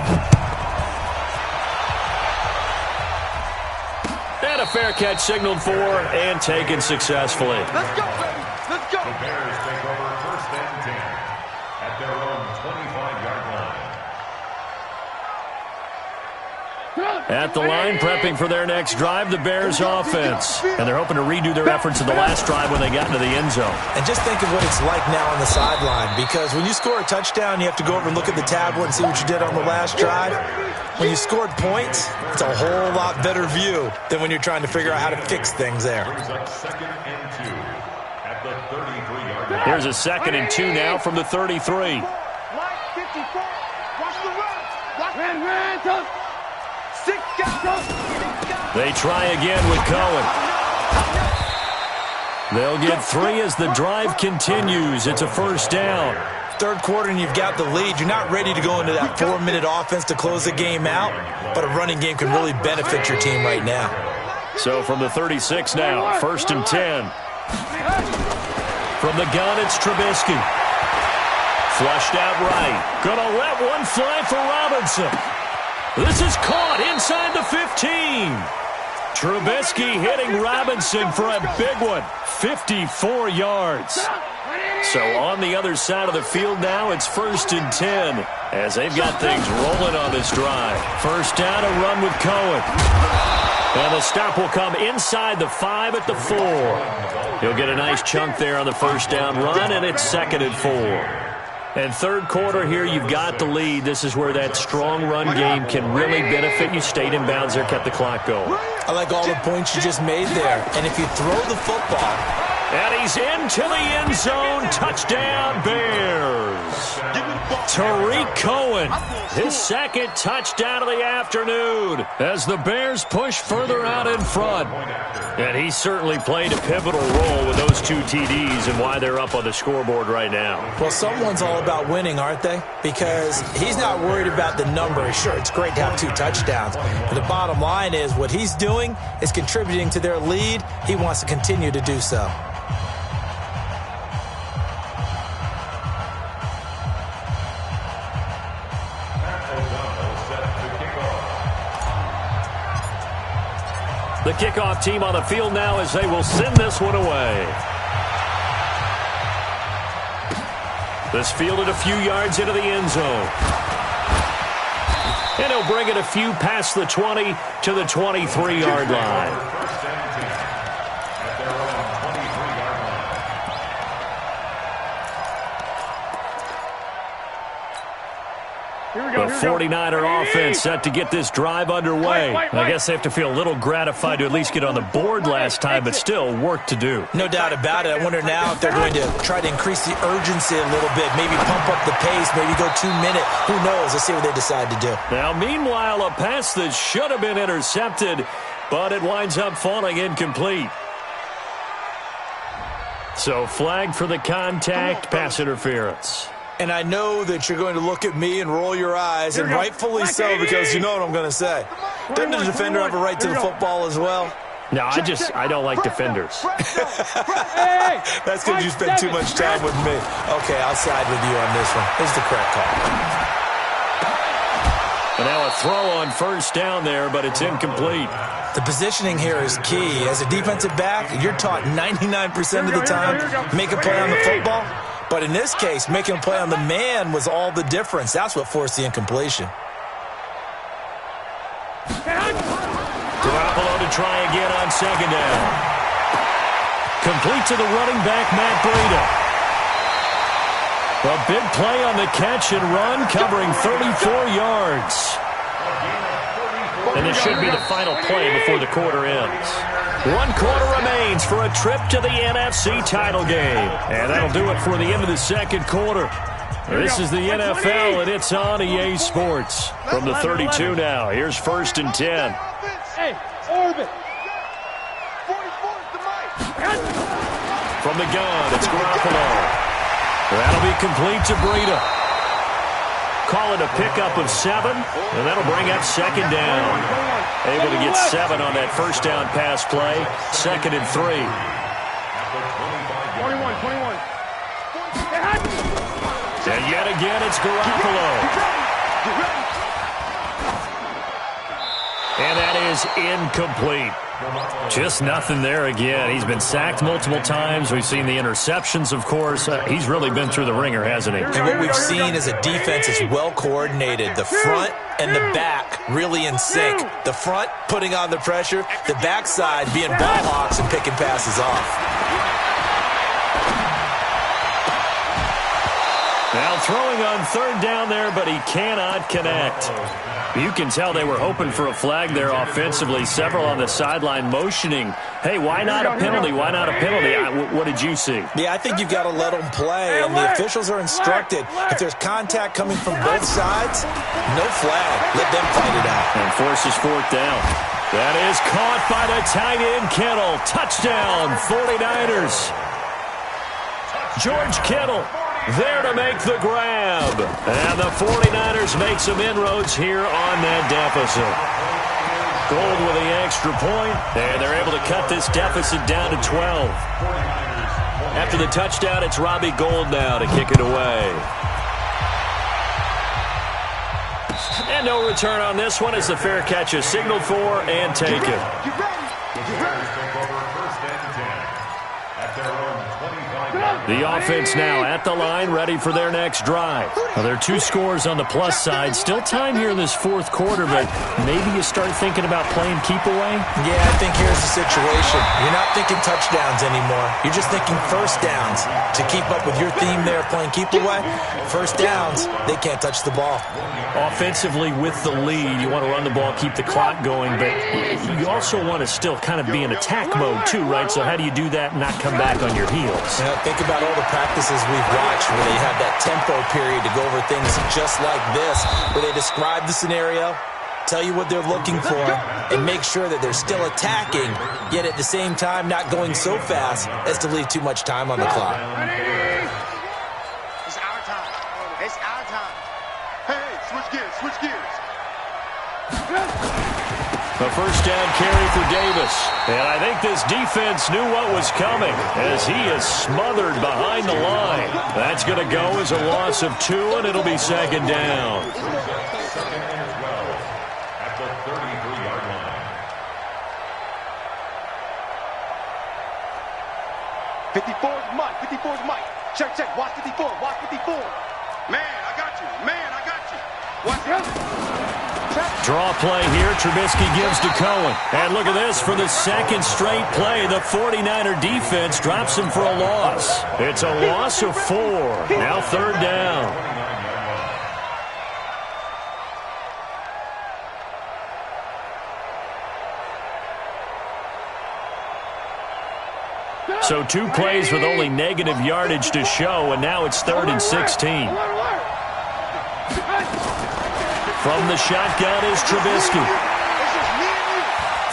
And a fair catch signaled for and taken successfully. Let's go, baby. Let's go. The Bears take over first and 10 at their own 25-yard line. At the line, prepping for their next drive, the Bears offense. And they're hoping to redo their efforts in the last drive when they got into the end zone. And just think of what it's like now on the sideline, because when you score a touchdown, you have to go over and look at the tablet and see what you did on the last drive. When you scored points, it's a whole lot better view than when you're trying to figure out how to fix things there. Brings up second and 2 at the 33-yard line. Here's a 2nd and 2 now from the 33. Line 54. Watch the run. Run, touch. 6 guys. They try again with Cohen. They'll get 3 as the drive continues. It's a first down. Third quarter and you've got the lead. You're not ready to go into that 4-minute offense to close the game out, but a running game can really benefit your team right now. So from the 36 now, 1st and 10. From the gun, it's Trubisky. Flushed out right. Gonna let one fly for Robinson. This is caught inside the 15. Trubisky hitting Robinson for a big one. 54 yards. So on the other side of the field now, it's 1st and 10 as they've got things rolling on this drive. First down, a run with Cohen. And the stop will come inside the 5 at the 4. He'll get a nice chunk there on the first down run, and it's 2nd and 4. And third quarter here, you've got the lead. This is where that strong run game can really benefit you. Stayed in bounds there, kept the clock going. I like all the points you just made there. And if you throw the football, and he's into the end zone. Touchdown, Bears. Tariq Cohen, his 2nd touchdown of the afternoon as the Bears push further out in front. And he certainly played a pivotal role with those 2 TDs and why they're up on the scoreboard right now. well, someone's all about winning, aren't they? Because he's not worried about the number. Sure, it's great to have 2 touchdowns. But the bottom line is what he's doing is contributing to their lead. He wants to continue to do so. The kickoff team on the field now as they will send this one away. This fielded a few yards into the end zone. And he'll bring it a few past the 20 to the 23-yard line. First and 10 at their own 23-yard line. The 49er offense set to get this drive underway. I guess they have to feel a little gratified to at least get on the board last time, but still work to do. No doubt about it. I wonder now if they're going to try to increase the urgency a little bit, maybe pump up the pace, maybe go 2-minute. Who knows? Let's see what they decide to do. Now, meanwhile, a pass that should have been intercepted, but it winds up falling incomplete. So flagged for the contact, pass interference. And I know that you're going to look at me and roll your eyes, and rightfully so, because you know what I'm going to say. Doesn't the defender have a right to the football as well? No, I don't like defenders. That's because you spend too much time with me. Okay, I'll side with you on this one. This is the correct call. And now a throw on first down there, but it's incomplete. The positioning here is key. As a defensive back, you're taught 99% of the time, make a play on the football. But in this case, making a play on the man was all the difference. That's what forced the incompletion. Garoppolo to try again on second down. Complete to the running back, Matt Breida. A big play on the catch and run, covering 34 yards. And this should be the final play before the quarter ends. 1 quarter remains for a trip to the NFC title game. And that'll do it for the end of the second quarter. This is the NFL, and it's on EA Sports. From the 32 now, here's 1st and 10. Hey, orbit. From the gun, it's Garoppolo. That'll be complete to Breida. Call it a pickup of 7, and that'll bring up second down. Able to get 7 on that first down pass play. 2nd and 3. 21. And yet again, it's Garoppolo. And that is incomplete. Just nothing there again. He's been sacked multiple times. We've seen the interceptions, of course. He's really been through the ringer, hasn't he? And what we've seen is a defense that's well coordinated. The front and the back really in sync. The front putting on the pressure. The backside being ball hawks and picking passes off. Now throwing on 3rd down there, but he cannot connect. You can tell they were hoping for a flag there offensively. Several on the sideline motioning, hey, why not a penalty? Why not a penalty? What did you see? Yeah, I think you've got to let them play, and the officials are instructed. If there's contact coming from both sides, no flag. Let them fight it out. And forces 4th down. That is caught by the tight end, Kittle. Touchdown, 49ers. George Kittle there to make the grab. And the 49ers make some inroads here on that deficit. Gold with the extra point, and they're able to cut this deficit down to 12. After the touchdown, it's Robbie Gould now to kick it away. And no return on this one as the fair catch is signaled for and taken. The offense now at the line, ready for their next drive. Well, there are 2 scores on the plus side. Still time here in this 4th quarter, but maybe you start thinking about playing keep away? Yeah, I think here's the situation. You're not thinking touchdowns anymore. You're just thinking first downs. To keep up with your theme there, playing keep away, first downs, they can't touch the ball. Offensively with the lead, you want to run the ball, keep the clock going, but you also want to still kind of be in attack mode too, right? So how do you do that and not come back on your heels? Yeah, think about all the practices we've watched where they have that tempo period to go over things just like this, where they describe the scenario, tell you what they're looking for, and make sure that they're still attacking, yet at the same time not going so fast as to leave too much time on the clock. It's our time. It's our time. Hey, switch gears. A first down carry for Davis. And I think this defense knew what was coming as he is smothered behind the line. That's going to go as a loss of 2, and it'll be second down. At the 33-yard line. 54's Mike. Check. Watch 54. Man, I got you. Watch out. Draw play here. Trubisky gives to Cohen. And look at this. For the 2nd straight play, the 49er defense drops him for a loss. It's a loss of 4. Now 3rd down. So 2 plays with only negative yardage to show, and now it's 3rd and 16. From the shotgun is Trubisky.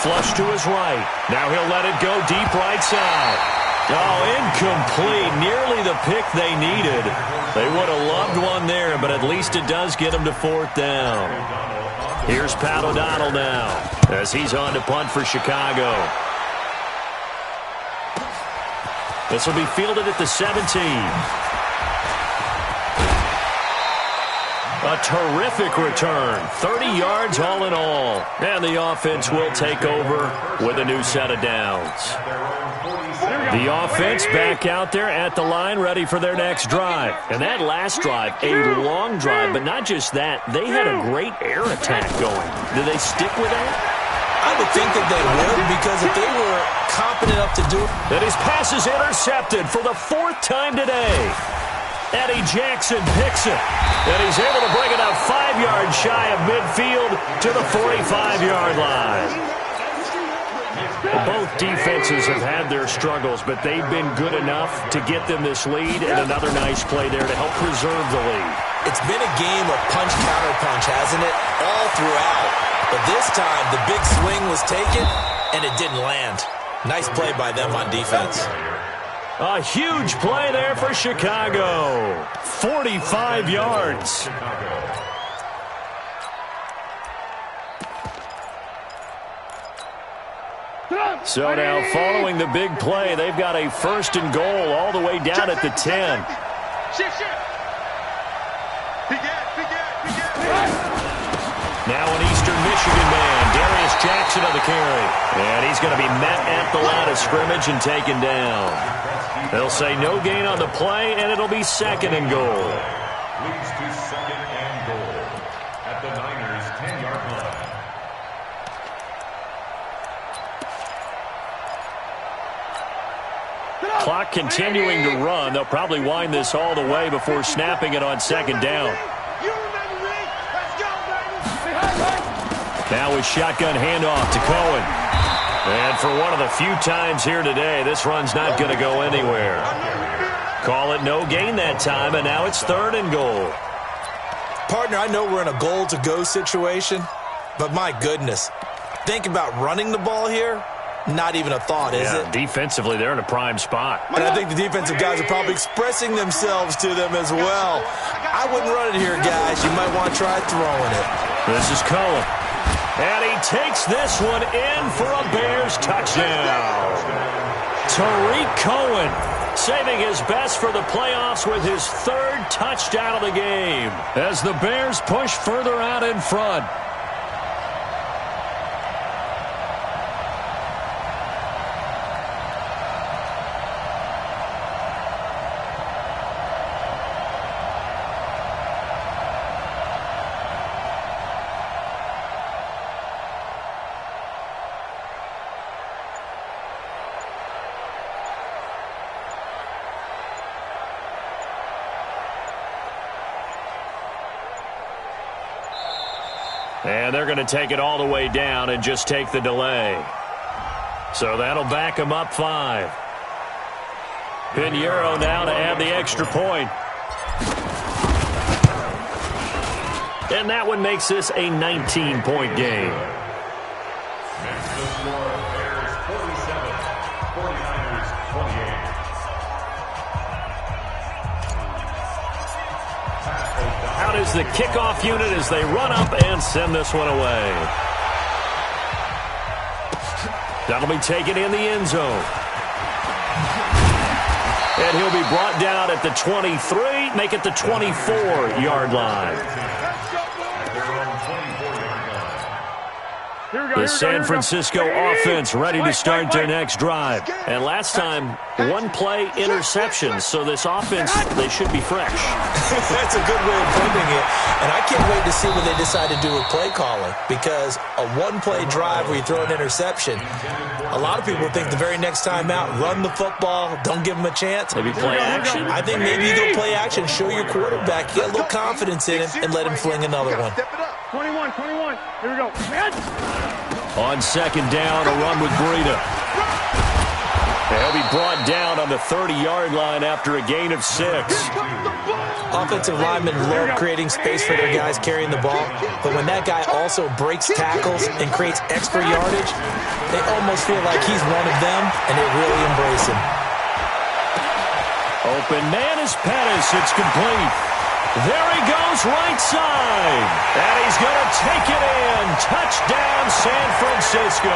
Flush to his right. Now he'll let it go deep right side. Oh, incomplete. Nearly the pick they needed. They would have loved one there, but at least it does get them to 4th down. Here's Pat O'Donnell now as he's on to punt for Chicago. This will be fielded at the 17. A terrific return. 30 yards all in all. And the offense will take over with a new set of downs. The offense back out there at the line, ready for their next drive. And that last drive, a long drive, but not just that. They had a great air attack going. Do they stick with that? I would think that they would, because if they were confident enough to do it. And his pass is intercepted for the 4th time today. Eddie Jackson picks it, and he's able to bring it up 5 yards shy of midfield to the 45-yard line. Both defenses have had their struggles, but they've been good enough to get them this lead, and another nice play there to help preserve the lead. It's been a game of punch-counter-punch, hasn't it? All throughout. But this time, the big swing was taken, and it didn't land. Nice play by them on defense. A huge play there for Chicago. 45 yards. So now, following the big play, they've got a 1st and goal all the way down at the 10. Now an Eastern Michigan man, Darius Jackson on the carry. And he's going to be met at the line of scrimmage and taken down. They'll say no gain on the play, and it'll be 2nd and goal. Leads to 2nd and goal at the Niners' 10-yard line. Clock continuing to run. They'll probably wind this all the way before snapping it on 2nd down. Now a shotgun handoff to Cohen. And for one of the few times here today, this run's not going to go anywhere. Call it no gain that time, and now it's 3rd and goal. Partner, I know we're in a goal-to-go situation, but my goodness, think about running the ball here. Not even a thought, is it? Defensively, they're in a prime spot. And I think the defensive guys are probably expressing themselves to them as well. I wouldn't run it here, guys. You might want to try throwing it. This is Cohen. And he takes this one in for a Bears touchdown. Tariq Cohen saving his best for the playoffs with his 3rd touchdown of the game as the Bears push further out in front. And they're going to take it all the way down and just take the delay. So that'll back them up 5. Pinheiro now to add the extra point. And that one makes this a 19-point game. Next to the score, Bears 47, 49ers 28. Out is the kickoff unit as they run up and send this one away. That'll be taken in the end zone. And he'll be brought down at the 23, make it the 24-yard line. The San Francisco offense ready to start their next drive. And last time, 1 play interception. So this offense, they should be fresh. That's a good way of putting it. And I can't wait to see what they decide to do with play calling. Because a 1-play drive where you throw an interception, a lot of people think the very next time out, run the football, don't give them a chance. Maybe play action? I think maybe you go play action, show your quarterback, get a little confidence in him, and let him fling another one. 21, here we go. On 2nd down, a run with Breida. He'll be brought down on the 30-yard line after a gain of 6. Offensive linemen love creating space for their guys carrying the ball, but when that guy also breaks tackles and creates extra yardage, they almost feel like he's one of them, and they really embrace him. Open man is Pettis. It's complete. There he goes, right side. And he's going to take it in. Touchdown, San Francisco.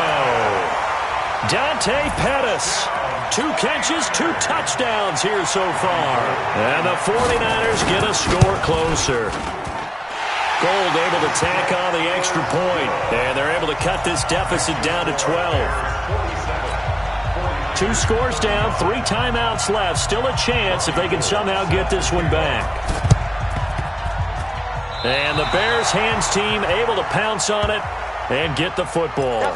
Dante Pettis. 2 catches, 2 touchdowns here so far. And the 49ers get a score closer. Gold able to tack on the extra point, and they're able to cut this deficit down to 12. 2 scores down, 3 timeouts left. Still a chance if they can somehow get this one back. And the Bears hands team able to pounce on it and get the football.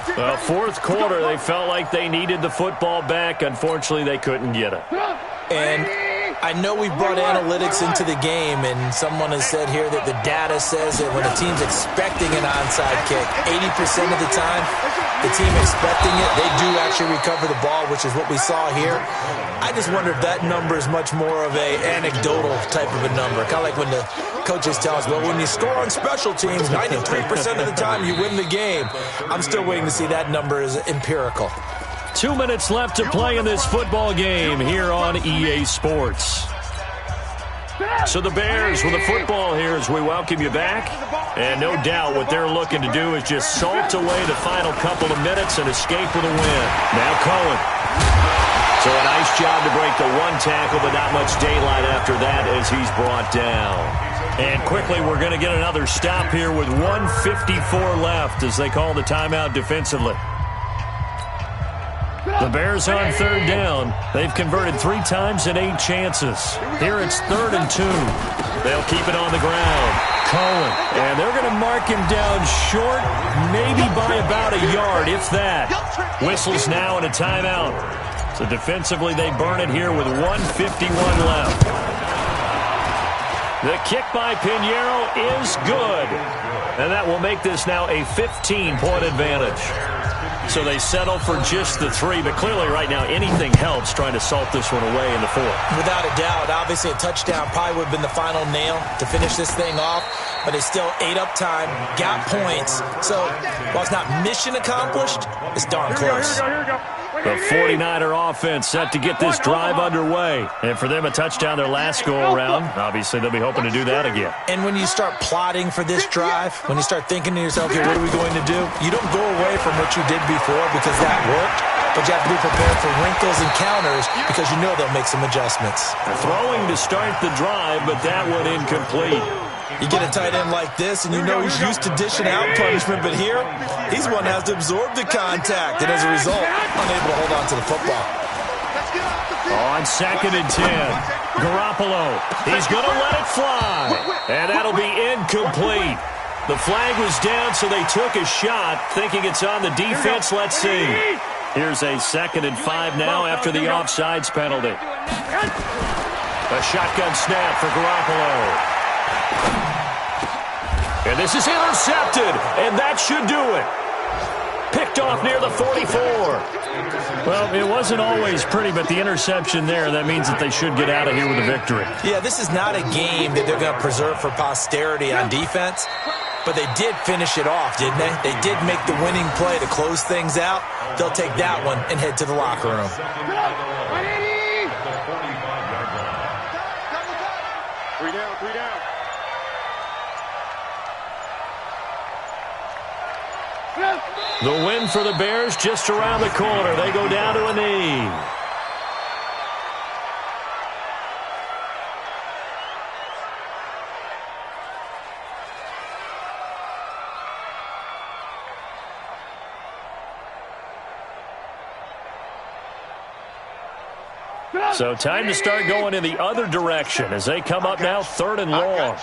Fourth quarter, they felt like they needed the football back. Unfortunately, they couldn't get it. And I know we brought analytics into the game, and someone has said here that the data says that when a team's expecting an onside kick, 80% of the time, the team expecting it, they do actually recover the ball, which is what we saw here. I just wonder if that number is much more of an anecdotal type of a number. Kind of like when the coaches tell us, well, when you score on special teams, 93% of the time you win the game. I'm still waiting to see that number is empirical. 2 minutes left to play in this football game here on EA Sports. So the Bears with the football here as we welcome you back. And no doubt what they're looking to do is just salt away the final couple of minutes and escape with a win. Now Cohen. So a nice job to break the 1 tackle, but not much daylight after that as he's brought down. And quickly, we're going to get another stop here with 1:54 left as they call the timeout defensively. The Bears on 3rd down. They've converted 3 times in 8 chances. Here it's 3rd and 2. They'll keep it on the ground. Cohen. And they're going to mark him down short, maybe by about a yard, if that. Whistles now and a timeout. So defensively, they burn it here with 1:51 left. The kick by Pinheiro is good. And that will make this now a 15-point advantage. So they settle for just the 3, but clearly right now anything helps trying to salt this one away in the 4th. Without a doubt, obviously a touchdown probably would have been the final nail to finish this thing off, but they still ate up time, got points. So while it's not mission accomplished, it's darn close. The 49er offense set to get this drive underway. And for them, a touchdown their last go-around. Obviously, they'll be hoping to do that again. And when you start plotting for this drive, when you start thinking to yourself, okay, what are we going to do? You don't go away from what you did before because that worked, but you have to be prepared for wrinkles and counters because you know they'll make some adjustments. Throwing to start the drive, but that one incomplete. You get a tight end like this, and you know he's used to dishing out punishment, but here, he's one that has to absorb the contact, and as a result, unable to hold on to the football. On 2nd and 10, Garoppolo, he's going to let it fly, and that'll be incomplete. The flag was down, so they took a shot, thinking it's on the defense. Let's see. Here's a 2nd and 5 now after the offsides penalty. A shotgun snap for Garoppolo. And this is intercepted, and that should do it. Picked off near the 44. Well, it wasn't always pretty, but the interception there, that means that they should get out of here with a victory. Yeah, this is not a game that they're going to preserve for posterity on defense, but they did finish it off, didn't they? They did make the winning play to close things out. They'll take that one and head to the locker room. 3 down, 3 down. The win for the Bears just around the corner. They go down to a knee. So time to start going in the other direction as they come up now 3rd and long.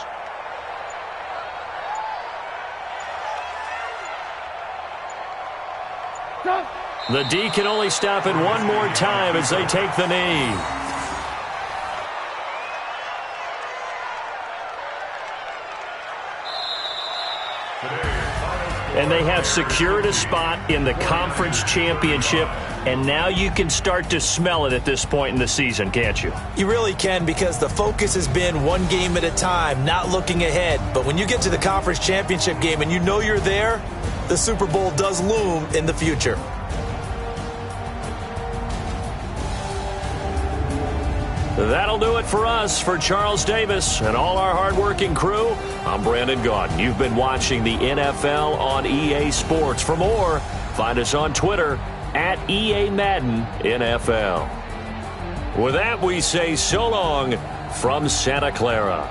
The D can only stop it one more time as they take the knee. And they have secured a spot in the conference championship, and now you can start to smell it at this point in the season, can't you? You really can, because the focus has been one game at a time, not looking ahead. But when you get to the conference championship game and you know you're there, the Super Bowl does loom in the future. That'll do it for us. For Charles Davis and all our hardworking crew, I'm Brandon Gaudin. You've been watching the NFL on EA Sports. For more, find us on Twitter at EA Madden NFL. With that, we say so long from Santa Clara.